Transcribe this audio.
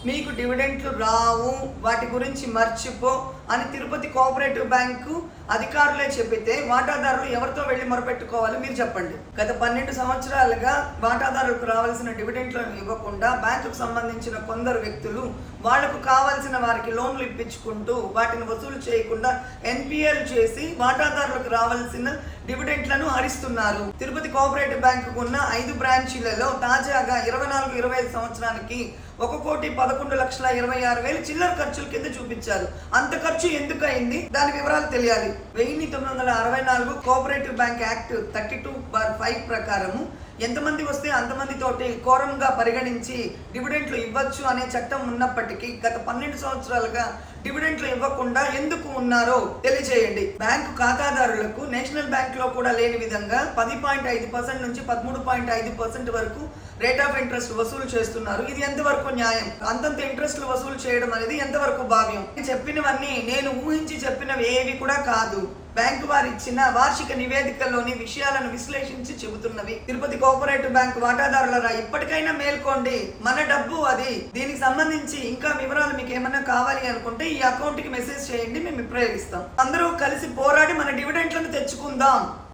మీకు డివిడెంట్లు రావు, వాటి గురించి మర్చిపో అని తిరుపతి కోఆపరేటివ్ బ్యాంకు అధికారులే చెప్పితే వాటాదారులు ఎవరితో వెళ్ళి మొరపెట్టుకోవాలి మీరు చెప్పండి. గత 12 సంవత్సరాలుగా వాటాదారులకు రావాల్సిన డివిడెంట్లను ఇవ్వకుండా బ్యాంకుకు సంబంధించిన కొందరు వ్యక్తులు వాళ్లకు కావాల్సిన వారికి లోన్లు ఇప్పించుకుంటూ వాటిని వసూలు చేయకుండా ఎన్పిఎల్ చేసి వాటాదారులకు రావాల్సిన డివిడెంట్లను హరిస్తున్నారు. తిరుపతి కోఆపరేటివ్ బ్యాంకుకు ఉన్న 5 బ్రాంచీలలో తాజాగా 24-25 సంవత్సరానికి 1,11,26,000 చిల్లర ఖర్చుల కింద చూపించారు. అంత ఖర్చు ఎందుకు అయింది, దాని వివరాలు తెలియాలి. 1964 కోఆపరేటివ్ బ్యాంక్ యాక్ట్ 32/5 ప్రకారము ఎంతమంది వస్తే అంతమంది తోటి కోరంగా పరిగణించి డివిడెంట్లు ఇవ్వచ్చు అనే చట్టం ఉన్నప్పటికీ గత 12 సంవత్సరాలుగా డివిడెంట్లు ఇవ్వకుండా ఎందుకు ఉన్నారో తెలియజేయండి. బ్యాంకు ఖాతాదారులకు నేషనల్ బ్యాంక్ లో కూడా లేని విధంగా 10.5% నుంచి 13.5% వరకు రేట్ ఆఫ్ ఇంట్రెస్ట్ వసూలు చేస్తున్నారు. ఇది ఎంతవరకు న్యాయం? అంతంత ఇంట్రెస్ట్లు వసూలు చేయడం అనేది ఎంతవరకు భావ్యం? చెప్పినవన్నీ నేను ఊహించి చెప్పినవి ఏవి కూడా కాదు. బ్యాంకు వారు ఇచ్చిన వార్షిక నివేదికల్లోని విషయాలను విశ్లేషించి చెబుతున్నవి. తిరుపతి కోఆపరేటివ్ బ్యాంక్ వాటాదారులరా, ఇప్పటికైనా మేల్కోండి. మన డబ్బు అది. దీనికి సంబంధించి ఇంకా వివరాలు మీకు ఏమన్నా కావాలి అనుకుంటే ఈ అకౌంట్ కి మెసేజ్ చేయండి, మేము ప్రయోగిస్తాం. అందరూ కలిసి పోరాడి మన డివిడెంట్లను తెచ్చుకుందాం.